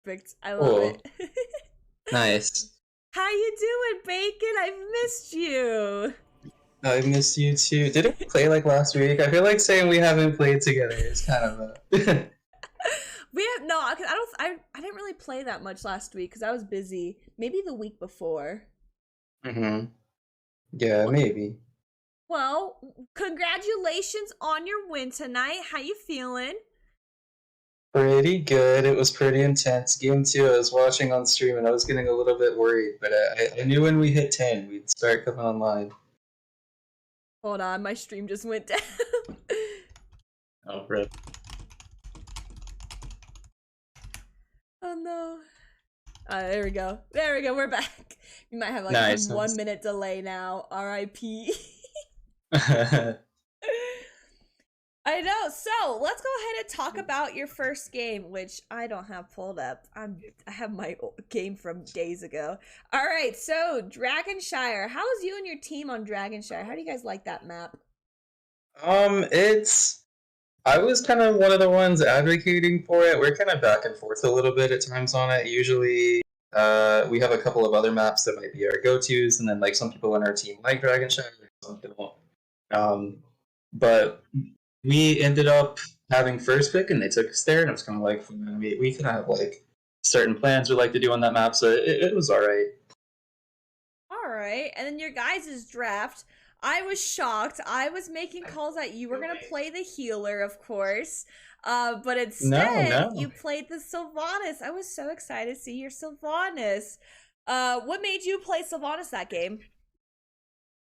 Perfect. I love Cool. it. Nice. How you doing, Bacon? I've missed you. I miss you too. Didn't we play like last week? I feel like saying we haven't played together is kind of a. We have no, cause I didn't really play that much last week because I was busy. Maybe the week before. hmm Yeah, Well, maybe. well, congratulations on your win tonight. How you feeling? Pretty good. It was pretty intense. Game two, I was watching on stream and I was getting a little bit worried, but I knew when we hit 10, we'd start coming online. Hold on, my stream just went down. Oh, right. Oh no. There we go. There we go. We're back. You might have like Nice. some 1 minute delay now. RIP. Nice. I know. So let's go ahead and talk about your first game, which I don't have pulled up. I have my game from days ago. All right. So Dragonshire. How's you and your team on Dragonshire? How do you guys like that map? It's I was kind of one of the ones advocating for it. We're kind of back and forth a little bit at times on it. Usually, we have a couple of other maps that might be our go-tos, and then like some people on our team like Dragonshire, some don't. But we ended up having first pick, and they took us there, and it was kind of like we kind of have like certain plans we like to do on that map, so it was all right. All right. And then your guys' draft. I was shocked. I was making calls that you were going to play the healer, of course. But No, instead, no. you played the Sylvanas. I was so excited to see your Sylvanas. What made you play Sylvanas that game?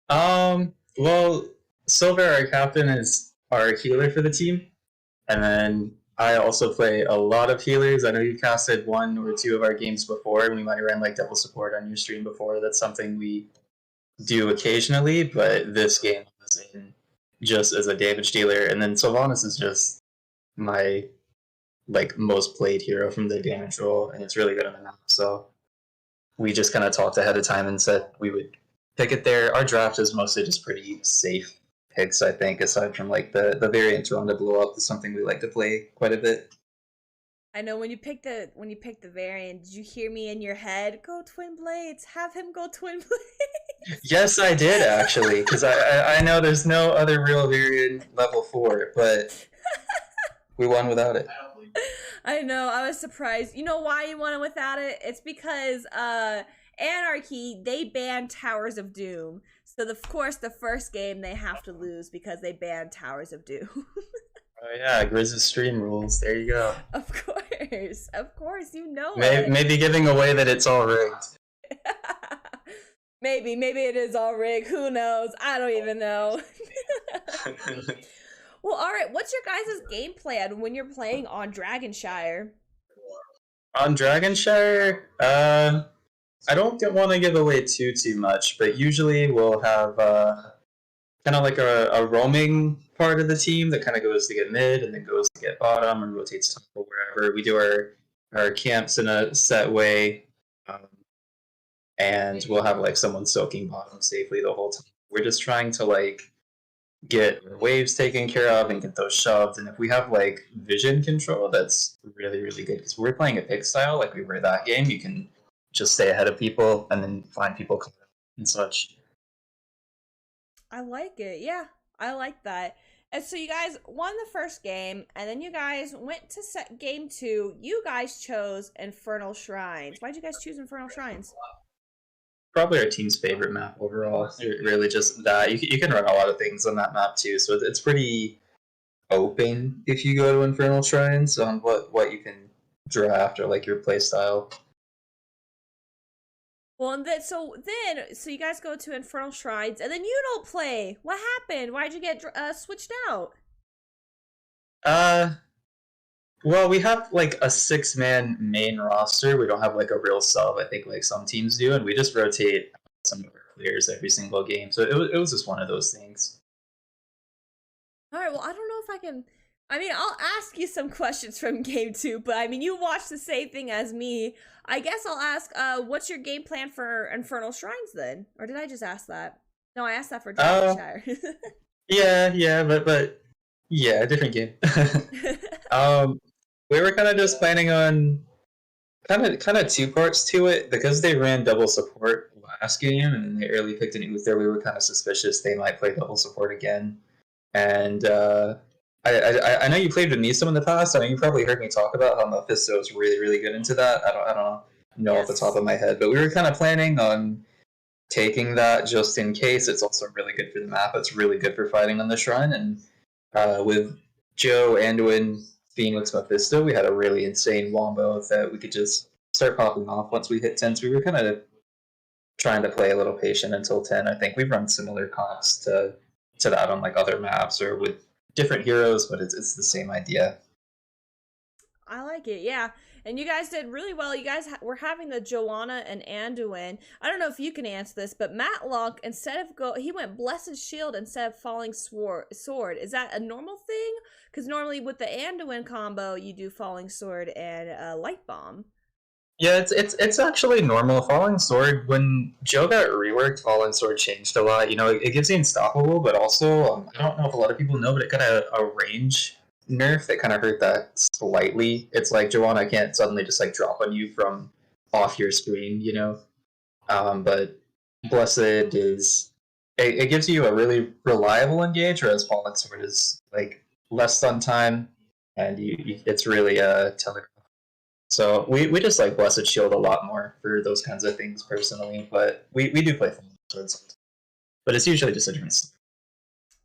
Well, Silver, our captain, is our healer for the team. And then I also play a lot of healers. I know you casted one or two of our games before, and we might have ran like double support on your stream before. That's something we do occasionally, but this game was in just as a damage dealer. And then Sylvanas is just my like most played hero from the damage role, and it's really good on the map. So we just kind of talked ahead of time and said we would pick it there. Our draft is mostly just pretty safe picks, I think, aside from like the variants around to blow up is something we like to play quite a bit. I know when you picked the variant, did you hear me in your head? Go Twin Blades. Have him go Twin Blades. Yes, I did actually, because I know there's no other real variant level 4, but we won without it. I know, I was surprised. You know why you won it without it? It's because AnarchY, they banned Towers of Doom. So of course the first game they have to lose because they banned Towers of Doom. Oh yeah, Grizz's stream rules. There you go. Of course, you know Maybe giving away that it's all rigged. it. Maybe it is all rigged. Who knows? I don't even know. Well, all right. What's your guys' game plan when you're playing on Dragonshire? On Dragonshire, I don't want to give away too much, but usually we'll have kind of like a roaming part of the team that kind of goes to get mid and then goes to get bottom and rotates top or wherever. We do our camps in a set way, and we'll have like someone soaking bottom safely the whole time. We're just trying to like get waves taken care of and get those shoved. And if we have like vision control, that's really good because we're playing a pick style like we were that game. You can just stay ahead of people and then find people and such. I like it. Yeah, I like that. And so you guys won the first game, and then you guys went to set game two. You guys chose Infernal Shrines. Why'd you guys choose Infernal Shrines? Probably our team's favorite map overall. Really, just that you can run a lot of things on that map too. So it's pretty open if you go to Infernal Shrines on what you can draft or like your play style. Well, and so you guys go to Infernal Shrines, and then you don't play. What happened? Why'd you get switched out? Uh, well, we have like a 6-man main roster. We don't have like a real sub. I think like some teams do, and we just rotate some of our players every single game. So it was just one of those things. All right. Well, I don't know if I can. I mean, I'll ask you some questions from game two, but I mean, you watched the same thing as me. I guess I'll ask, what's your game plan for Infernal Shrines then? Or did I just ask that? No, I asked that for Uh, Dragonshire. yeah, but yeah, different game. um, we were kind of just planning on kind of two parts to it because they ran double support last game and then they early picked an Uther. We were kind of suspicious they might play double support again. And I know you played with me some in the past. I know you probably heard me talk about how Mephisto is really good into that. I don't know off the top of my head, but we were kind of planning on taking that just in case. It's also really good for the map. It's really good for fighting on the shrine. And with Joe, Anduin, Phoenix, Mephisto, we had a really insane wombo that we could just start popping off once we hit 10. So we were kind of trying to play a little patient until 10. I think we've run similar comps to that on like other maps or with different heroes, but it's the same idea. I like it, yeah. And you guys did really well. You guys were having the Joanna and Anduin. I don't know if you can answer this, but Matlock, he went Blessed Shield instead of Falling Sword. Is that a normal thing? Because normally with the Anduin combo, you do Falling Sword and Light Bomb. Yeah, it's actually normal. Falling Sword, when Joe got reworked, Falling Sword changed a lot. You know, it gives you unstoppable, but also, I don't know if a lot of people know, but it got a range nerf that kind of hurt that slightly. It's like Joanna can't suddenly just like drop on you from off your screen, you know? But Blessed is... It gives you a really reliable engage, whereas Falling Sword is like less stun time, and it's really telegraph. So we just like Blessed Shield a lot more for those kinds of things personally, but we do play Falling Sword sometimes. But it's usually just a different stuff.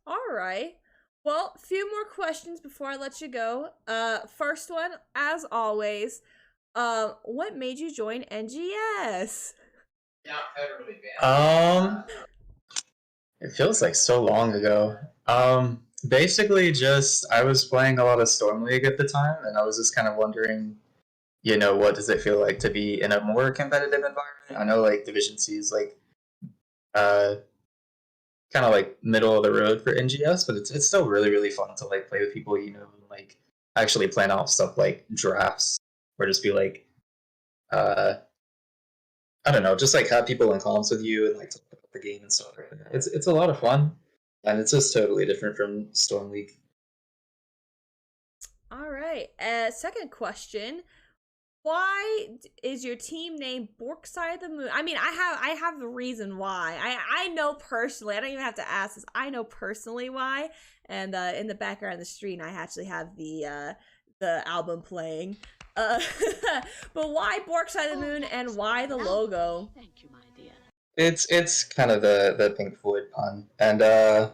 Alright. Well, a few more questions before I let you go. First one, as always, what made you join NGS? It feels like so long ago. Basically just, I was playing a lot of Storm League at the time, and I was just kind of wondering, you know, what does it feel like to be in a more competitive environment? I know like Division C is like kind of like middle of the road for NGS, but it's still really fun to like play with people you know, and like actually plan out stuff like drafts, or just be like I don't know, just like have people in comms with you and like talk about the game and stuff. It's a lot of fun, and it's just totally different from Storm League. All right. Second question. Why is your team named Bork Side of the Moon? I mean, I have the reason why. I know personally. I don't even have to ask this. I know personally why. And in the background of the screen, I actually have the album playing. But why Bork Side of the Moon, and why the logo? Thank you, my dear. It's kind of the Pink Floyd pun, and the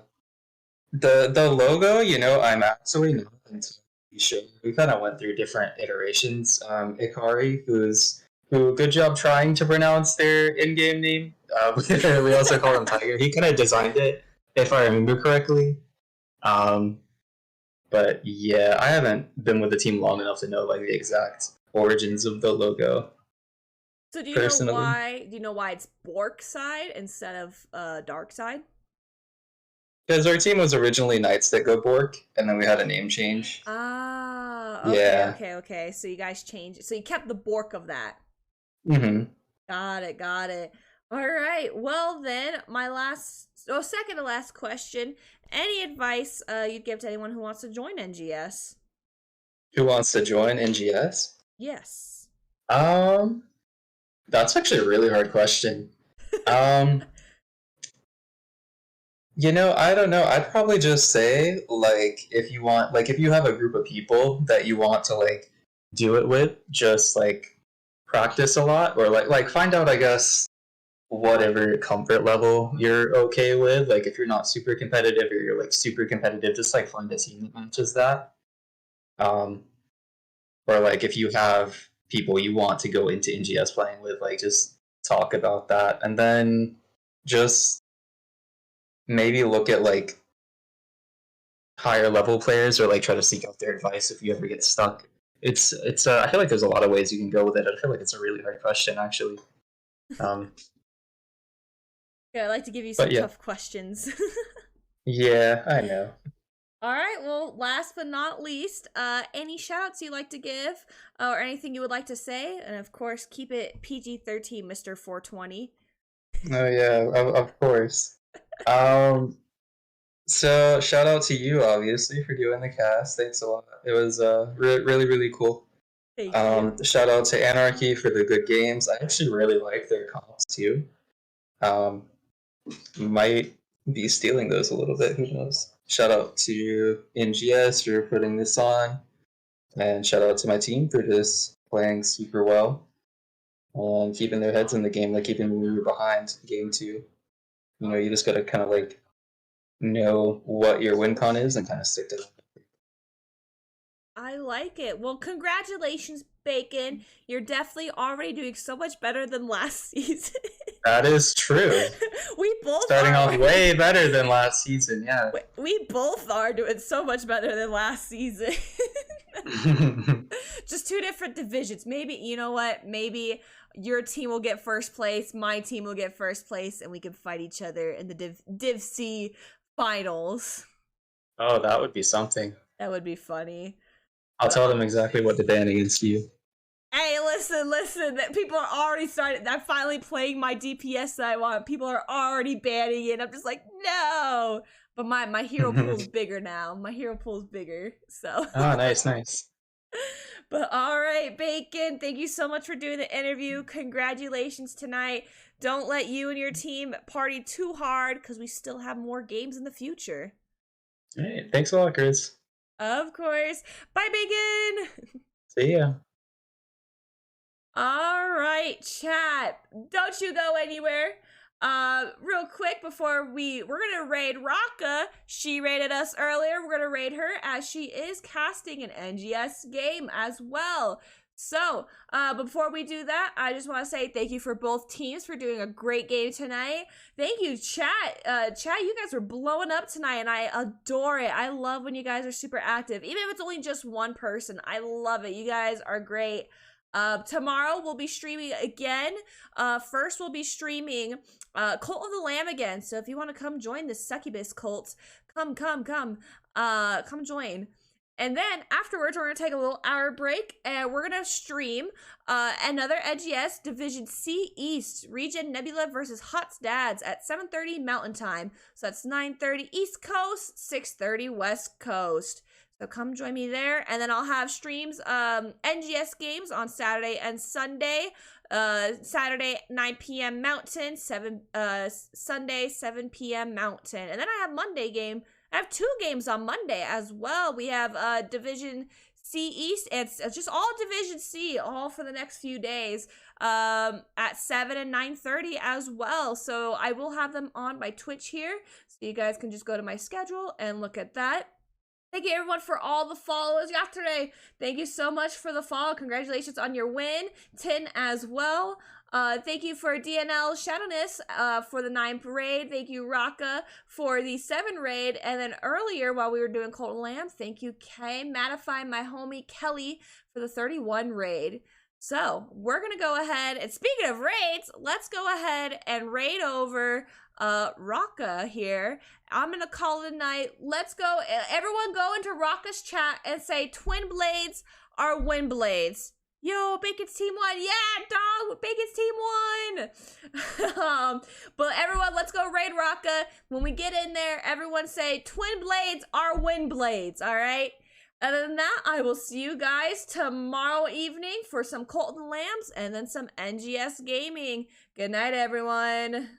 logo. You know, I'm actually not into the show. We kind of went through different iterations. Ikari, who good job trying to pronounce their in-game name. We also call him Tiger. He kind of designed it, if I remember correctly. But yeah, I haven't been with the team long enough to know like the exact origins of the logo. So do you know why? Do you know why it's Bork Side instead of Dark Side? Because our team was originally Knights that go Bork, and then we had a name change. Ah, okay, yeah. okay. So you guys changed it. So you kept the Bork of that. Mm-hmm. Got it. All right. Well then, second to last question. Any advice you'd give to anyone who wants to join NGS? Who wants to join NGS? Yes. That's actually a really hard question. You know, I don't know. I'd probably just say, like, if you have a group of people that you want to, like, do it with, just, like, practice a lot, or, like find out, I guess, whatever comfort level you're okay with. Like, if you're not super competitive or you're, like, super competitive, just, like, find a team that matches that. Or, like, if you have people you want to go into NGS playing with, like, just talk about that. And then just maybe look at like higher level players, or like try to seek out their advice if you ever get stuck. It's I feel like there's a lot of ways you can go with it. I feel like it's a really hard question actually. Yeah, I like to give you some tough questions. Yeah, I know. All right, well, last but not least, any shout-outs you'd like to give, or anything you would like to say? And of course, keep it PG-13, Mr. 420. Oh yeah, of course. So shout out to you, obviously, for doing the cast. Thanks a lot. It was really cool. Thank you. Shout out to AnarchY for the good games. I actually really like their comps too. Um, might be stealing those a little bit. Who knows? Shout out to NGS for putting this on, and shout out to my team for just playing super well and keeping their heads in the game, like even when we were behind game 2. You know, you just gotta kind of like know what your win con is and kind of stick to that. I like it. Well, congratulations, Bacon. You're definitely already doing so much better than last season. That is true. We both Starting are. off way better than last season, yeah. We both are doing so much better than last season. Just 2 different divisions. Maybe, you know what? Maybe your team will get first place, my team will get first place, and we can fight each other in the Div C finals. Oh, that would be something. That would be funny. I'll tell them exactly what to ban against you. Hey, listen, that people are already started. I'm finally playing my DPS that I want. People are already banning it. I'm just like, no. But my hero pool's bigger now. My hero pool's bigger, so. Oh, nice. But all right, Bacon, thank you so much for doing the interview. Congratulations tonight. Don't let you and your team party too hard because we still have more games in the future. Hey, thanks a lot, Chris. Of course. Bye, Bacon. See ya. All right, chat. Don't you go anywhere. Real quick before we're gonna raid Raka. She raided us earlier. We're gonna raid her as she is casting an NGS game as well. So, before we do that, I just want to say thank you for both teams for doing a great game tonight. Thank you, chat. Chat, you guys are blowing up tonight, and I adore it. I love when you guys are super active. Even if it's only just one person, I love it. You guys are great. Tomorrow we'll be streaming again. First we'll be streaming Cult of the Lamb again. So if you want to come join the succubus cult, come join. And then afterwards, we're going to take a little hour break and we're going to stream another NGS Division C East Region Nebula versus Hot's Dads at 7:30 Mountain Time. So that's 9:30 East Coast, 6:30 West Coast. So come join me there. And then I'll have streams, NGS games on Saturday and Sunday. Saturday, 9 p.m. Mountain, Sunday, 7 p.m. Mountain. And then I have Monday game. I have 2 games on Monday as well. We have Division C East. It's just all Division C, all for the next few days, at 7 and 9:30 as well. So I will have them on my Twitch here. So you guys can just go to my schedule and look at that. Thank you everyone for all the followers yesterday. Thank you so much for the follow. Congratulations on your win. Tin as well. Thank you for DNL Shadowless for the 9th raid. Thank you, Raka, for the 7th raid. And then earlier, while we were doing Cold Lamb, thank you, Kay, Mattify, my homie, Kelly, for the 31 raid. So, we're going to go ahead, and speaking of raids, let's go ahead and raid over Raka here. I'm going to call it a night. Let's go. Everyone go into Raka's chat and say twin blades are wind blades. Yo, Bacon's team won. Yeah, dog. Bacon's team won. But everyone, let's go raid Raka. When we get in there, everyone say twin blades are wind blades. All right. Other than that, I will see you guys tomorrow evening for some Cult of the Lambs and then some NGS gaming. Good night, everyone.